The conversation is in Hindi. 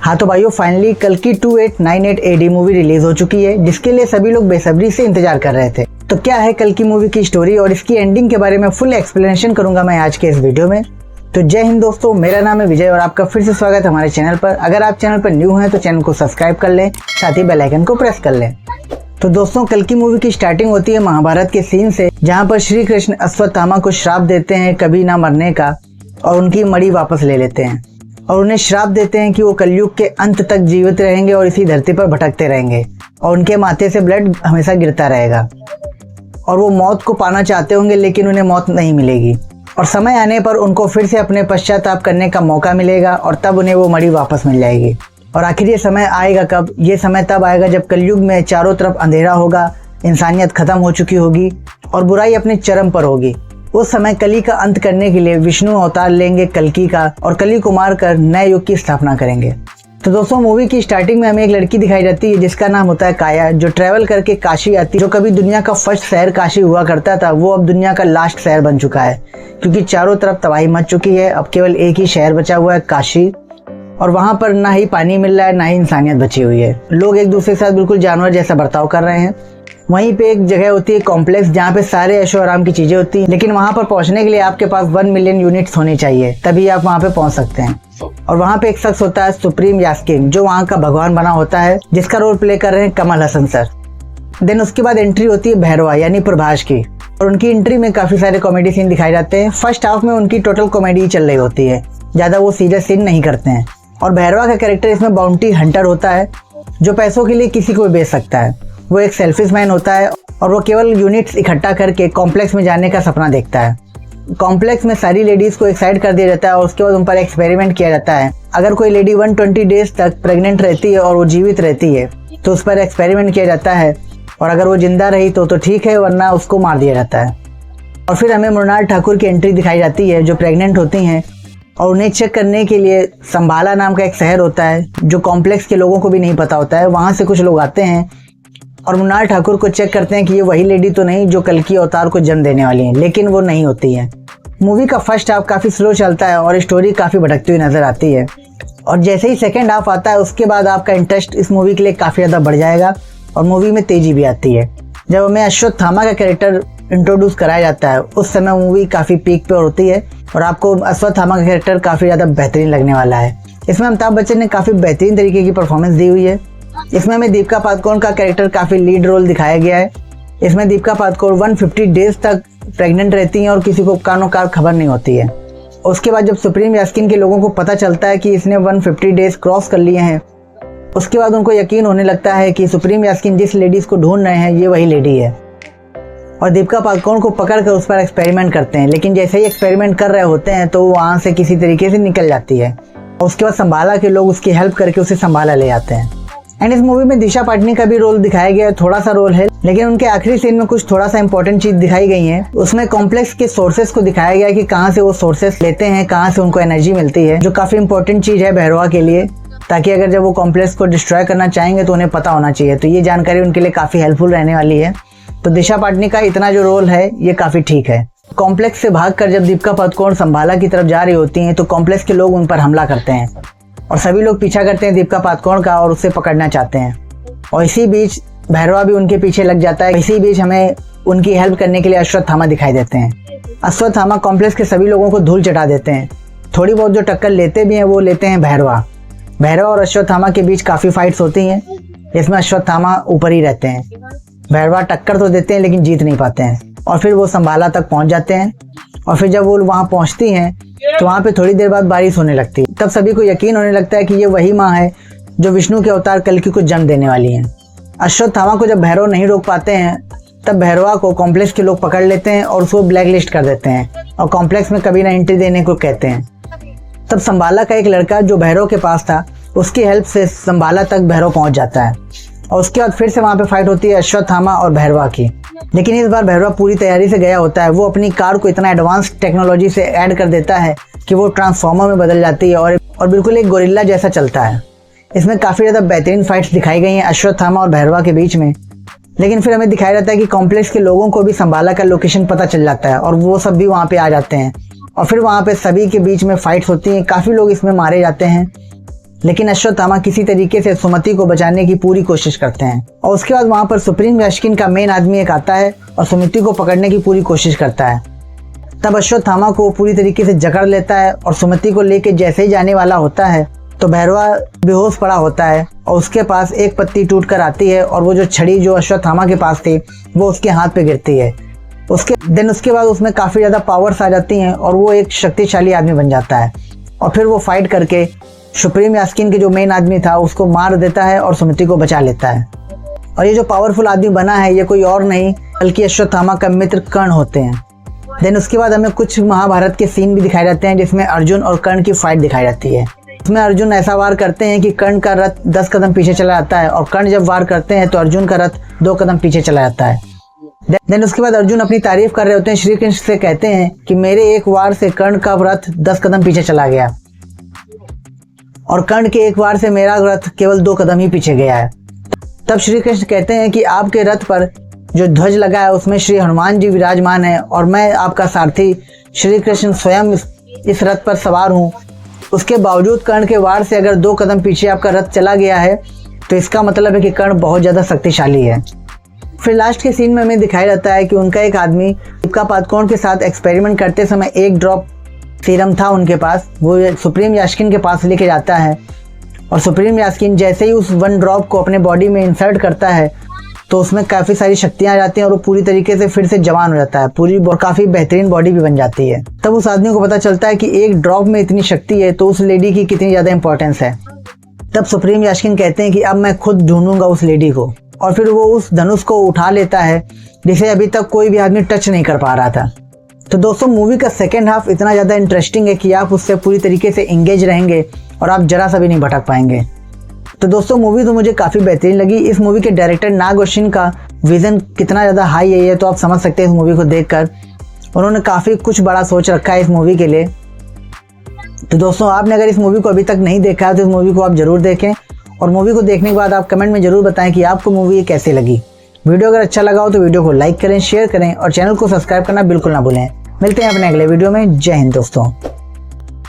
हाँ तो भाइयों, फाइनली कल की 2898 AD मूवी रिलीज हो चुकी है, जिसके लिए सभी लोग बेसब्री से इंतजार कर रहे थे। तो क्या है कल की मूवी की स्टोरी और इसकी एंडिंग के बारे में फुल एक्सप्लेनेशन करूंगा मैं आज के इस वीडियो में। तो जय हिंद दोस्तों, मेरा नाम है विजय और आपका फिर से स्वागत है हमारे चैनल पर। अगर आप चैनल पर न्यू हैं तो चैनल को सब्सक्राइब कर लें, साथ ही बेल आइकन को प्रेस कर लें। तो दोस्तों, कल की मूवी की स्टार्टिंग होती है महाभारत के सीन से, जहाँ पर श्री कृष्ण अश्वत्थामा को श्राप देते हैं कभी ना मरने का और उनकी मणि वापस ले लेते हैं और उन्हें श्राप देते हैं कि वो कलयुग के अंत तक जीवित रहेंगे और इसी धरती पर भटकते रहेंगे और उनके माथे से ब्लड हमेशा गिरता रहेगा और वो मौत को पाना चाहते होंगे लेकिन उन्हें मौत नहीं मिलेगी और समय आने पर उनको फिर से अपने पश्चाताप करने का मौका मिलेगा और तब उन्हें वो मणि वापस मिल जाएगी। और आखिर ये समय आएगा कब? ये समय तब आएगा जब कलयुग में चारों तरफ अंधेरा होगा, इंसानियत खत्म हो चुकी होगी और बुराई अपने चरम पर होगी। उस समय कली का अंत करने के लिए विष्णु अवतार लेंगे कल्कि का और कली को मार कर नए युग की स्थापना करेंगे। तो दोस्तों, मूवी की स्टार्टिंग में हमें एक लड़की दिखाई जाती है जिसका नाम होता है काया, जो ट्रैवल करके काशी आती है। जो कभी दुनिया का फर्स्ट शहर काशी हुआ करता था, वो अब दुनिया का लास्ट शहर बन चुका है क्योंकि चारों तरफ तबाही मच चुकी है। अब केवल एक ही शहर बचा हुआ है, काशी, और वहां पर ना ही पानी मिल रहा है ना ही इंसानियत बची हुई है। लोग एक दूसरे के साथ बिल्कुल जानवर जैसा बर्ताव कर रहे हैं। वहीं पे एक जगह होती है कॉम्प्लेक्स, जहाँ पे सारे ऐशो आराम की चीजें होती हैं, लेकिन वहां पर पहुंचने के लिए आपके पास 1 मिलियन यूनिट्स होनी चाहिए, तभी आप वहां पे पहुंच सकते हैं। और वहां पे एक शख्स होता है सुप्रीम यास्किन, जो वहां का भगवान बना होता है, जिसका रोल प्ले कर रहे हैं कमल हसन सर। देन उसके बाद एंट्री होती है भैरवा यानी प्रभास की, और उनकी एंट्री में काफी सारे कॉमेडी सीन दिखाए जाते हैं। फर्स्ट हाफ में उनकी टोटल कॉमेडी चल रही होती है, ज्यादा वो सीरियस सीन नहीं करते हैं। और भैरवा का कैरेक्टर इसमें बाउंटी हंटर होता है, जो पैसों के लिए किसी को भी बेच सकता है। वो एक सेल्फिश मैन होता है और वो केवल यूनिट्स इकट्ठा करके कॉम्प्लेक्स में जाने का सपना देखता है। कॉम्प्लेक्स में सारी लेडीज को एक साइड कर दिया जाता है और उसके बाद उन पर एक्सपेरिमेंट किया जाता है। अगर कोई लेडी 120 डेज तक प्रेग्नेंट रहती है और वो जीवित रहती है तो उस पर एक्सपेरिमेंट किया जाता है, और अगर वो जिंदा रही तो ठीक है, वरना उसको मार दिया जाता है। और फिर हमें मृणाल ठाकुर की एंट्री दिखाई जाती है, जो प्रेग्नेंट होती हैं और उन्हें चेक करने के लिए संभाला नाम का एक शहर होता है, जो कॉम्प्लेक्स के लोगों को भी नहीं पता होता है। वहां से कुछ लोग आते हैं और मृणाल ठाकुर को चेक करते हैं कि ये वही लेडी तो नहीं जो कल्कि अवतार को जन्म देने वाली है, लेकिन वो नहीं होती है। मूवी का फर्स्ट हाफ काफी स्लो चलता है और स्टोरी काफी भटकती हुई नजर आती है, और जैसे ही सेकेंड हाफ आता है उसके बाद आपका इंटरेस्ट इस मूवी के लिए काफी ज्यादा बढ़ जाएगा और मूवी में तेजी भी आती है। जब हमें अश्वत्थामा का कैरेक्टर इंट्रोड्यूस कराया जाता है, उस समय मूवी काफी पीक पे होती है और आपको अश्वत्थामा का कैरेक्टर काफी ज्यादा बेहतरीन लगने वाला है। इसमें अमिताभ बच्चन ने काफी बेहतरीन तरीके की परफॉर्मेंस दी हुई है। इसमें हमें दीपिका पादुकोण का कैरेक्टर काफी लीड रोल दिखाया गया है। इसमें दीपिका पादुकोण 150 डेज तक प्रेग्नेंट रहती हैं और किसी को कानो कार खबर नहीं होती है। उसके बाद जब सुप्रीम यास्किन के लोगों को पता चलता है कि इसने 150 डेज क्रॉस कर लिए हैं, उसके बाद उनको यकीन होने लगता है कि सुप्रीम यास्किन जिस लेडीज को ढूंढ रहे हैं ये वही लेडी है, और दीपिका पादुकोण को पकड़ कर उस पर एक्सपेरिमेंट करते हैं। लेकिन जैसे ही एक्सपेरिमेंट कर रहे होते हैं तो वो वहाँ से किसी तरीके से निकल जाती है और उसके बाद संभाला के लोग उसकी हेल्प करके उसे संभाला ले जाते हैं। एंड इस मूवी में दिशा पाटनी का भी रोल दिखाया गया है, थोड़ा सा रोल है, लेकिन उनके आखिरी सीन में कुछ थोड़ा सा इंपॉर्टेंट चीज दिखाई गई है। उसमें कॉम्प्लेक्स के सोर्सेस को दिखाया गया है कि कहाँ से वो सोर्सेस लेते हैं, कहाँ से उनको एनर्जी मिलती है, जो काफी इंपॉर्टेंट चीज है भैरवा के लिए, ताकि अगर जब वो कॉम्प्लेक्स को डिस्ट्रॉय करना चाहेंगे तो उन्हें पता होना चाहिए। तो ये जानकारी उनके लिए काफी हेल्पफुल रहने वाली है। तो दिशा पाटनी का इतना जो रोल है ये काफी ठीक है। कॉम्प्लेक्स से भागकर जब दीपिका पादुकोण संभाला की तरफ जा रही होती हैं तो कॉम्प्लेक्स के लोग उन पर हमला करते हैं और सभी लोग पीछा करते हैं दीपिका पादुकोण का और उसे पकड़ना चाहते हैं, और इसी बीच भैरवा भी उनके पीछे लग जाता है। इसी बीच हमें उनकी हेल्प करने के लिए अश्वत्थामा दिखाई देते हैं। अश्वत्थामा कॉम्प्लेक्स के सभी लोगों को धूल चटा देते हैं। थोड़ी बहुत जो टक्कर लेते भी हैं वो लेते हैं भैरवा। भैरवा और अश्वत्थामा के बीच काफी फाइट्स होती हैं, जिसमें अश्वत्थामा ऊपर ही रहते हैं। भैरवा टक्कर तो देते हैं लेकिन जीत नहीं पाते हैं, और फिर वो संभाला तक पहुंच जाते हैं। और फिर जब वो वहां पहुंचती हैं तो वहां पे थोड़ी देर बाद बारिश होने लगती है। तब सभी को यकीन होने लगता है कि ये वही माँ है जो विष्णु के अवतार कल्कि को जन्म देने वाली है। अश्वत्थामा को जब भैरव नहीं रोक पाते हैं तब भैरवा को कॉम्प्लेक्स के लोग पकड़ लेते हैं और उसको ब्लैक लिस्ट कर देते हैं और कॉम्प्लेक्स में कभी ना एंट्री देने को कहते हैं। तब संभाला का एक लड़का जो भैरव के पास था, उसकी हेल्प से संभाला तक भैरव पहुंच जाता है, और उसके बाद फिर से वहां पे फाइट होती है अश्वत्थामा और भैरवा की। लेकिन इस बार भैरवा पूरी तैयारी से गया होता है। वो अपनी कार को इतना एडवांस टेक्नोलॉजी से ऐड कर देता है कि वो ट्रांसफॉर्मर में बदल जाती है और बिल्कुल एक गोरिल्ला जैसा चलता है। इसमें काफी ज्यादा बेहतरीन फाइट्स दिखाई गई हैं अश्वत्थामा और भैरवा के बीच में। लेकिन फिर हमें दिखाया जाता है कि कॉम्प्लेक्स के लोगों को भी संभाला का लोकेशन पता चल जाता है और वो सब भी वहाँ पे आ जाते हैं और फिर वहाँ पे सभी के बीच में फाइट्स होती हैं। काफ़ी लोग इसमें मारे जाते हैं लेकिन अश्वत्थामा किसी तरीके से सुमति को बचाने की पूरी कोशिश करते हैं और उसके बाद वहां पर सुप्रीम यास्कीन का मेन आदमी एक आता है और सुमति को पकड़ने की पूरी कोशिश करता है। तब अश्वत्थामा को पूरी तरीके से जकड़ लेता है और सुमति को लेके जैसे ही जाने वाला होता है तो भैरवा बेहोश पड़ा होता है और उसके पास एक पत्ती टूट कर आती है और वो जो छड़ी जो अश्वत्थामा के पास थी वो उसके हाथ पे गिरती है। उसके बाद उसमें काफ़ी ज़्यादा पावर्स आ जाती हैं और वो एक शक्तिशाली आदमी बन जाता है और फिर वो फाइट करके सुप्रीम यास्कीन के जो मेन आदमी था उसको मार देता है और सुमति को बचा लेता है। और ये जो पावरफुल आदमी बना है ये कोई और नहीं बल्कि अश्वत्थामा का मित्र कर्ण होते हैं। देन उसके बाद हमें कुछ महाभारत के सीन भी दिखाए जाते हैं जिसमें अर्जुन और कर्ण की फाइट दिखाई जाती है। इसमें अर्जुन ऐसा वार करते हैं कि कर्ण का रथ 10 कदम पीछे चला जाता है और कर्ण जब वार करते हैं तो अर्जुन का रथ 2 कदम पीछे चला जाता है। देन उसके बाद अर्जुन अपनी तारीफ कर रहे होते हैं, श्री कृष्ण से कहते हैं कि मेरे एक वार से कर्ण का रथ 10 कदम पीछे चला गया और कर्ण के एक वार से मेरा रथ केवल 2 कदम ही पीछे गया है। तब श्री कृष्ण कहते हैं कि आपके रथ पर जो ध्वज लगा है उसमें श्री हनुमान जी विराजमान है और मैं आपका सारथी श्री कृष्ण स्वयं इस रथ पर सवार हूँ। उसके बावजूद कर्ण के वार से अगर 2 कदम पीछे आपका रथ चला गया है तो इसका मतलब है कि कर्ण बहुत ज़्यादा शक्तिशाली है। फिर लास्ट के सीन में हमें दिखाया जाता है कि उनका एक आदमी दीपिका पादुकोण के साथ एक्सपेरिमेंट करते समय एक ड्रॉप सीरम था उनके पास, वो सुप्रीम यास्कीन के पास लेके जाता है और सुप्रीम यास्कीन जैसे ही उस 1 ड्रॉप को अपने बॉडी में इंसर्ट करता है तो उसमें काफ़ी सारी शक्तियाँ आ जाती हैं और वो पूरी तरीके से फिर से जवान हो जाता है, पूरी काफ़ी बेहतरीन बॉडी भी बन जाती है। तब उस आदमी को पता चलता है कि एक ड्रॉप में इतनी शक्ति है तो उस लेडी की कितनी ज़्यादा इंपॉर्टेंस है। तब सुप्रीम यास्कीन कहते हैं कि अब मैं खुद ढूंढूंगा उस लेडी को और फिर वो उस धनुष को उठा लेता है जिसे अभी तक कोई भी आदमी टच नहीं कर पा रहा था। तो दोस्तों मूवी का सेकेंड हाफ इतना ज़्यादा इंटरेस्टिंग है कि आप उससे पूरी तरीके से इंगेज रहेंगे और आप जरा सा भी नहीं भटक पाएंगे। तो दोस्तों मूवी तो मुझे काफ़ी बेहतरीन लगी। इस मूवी के डायरेक्टर नाग अश्विन का विज़न कितना ज़्यादा हाई है ये तो आप समझ सकते हैं इस मूवी को देखकर। उन्होंने काफ़ी कुछ बड़ा सोच रखा है इस मूवी के लिए। तो दोस्तों आपने अगर इस मूवी को अभी तक नहीं देखा है तो इस मूवी को आप ज़रूर देखें और मूवी को देखने के बाद आप कमेंट में ज़रूर बताएं कि आपको मूवी कैसी लगी। वीडियो अगर अच्छा लगा हो तो वीडियो को लाइक करें, शेयर करें और चैनल को सब्सक्राइब करना बिल्कुल ना भूलें। मिलते हैं अपने अगले वीडियो में। जय हिंद दोस्तों।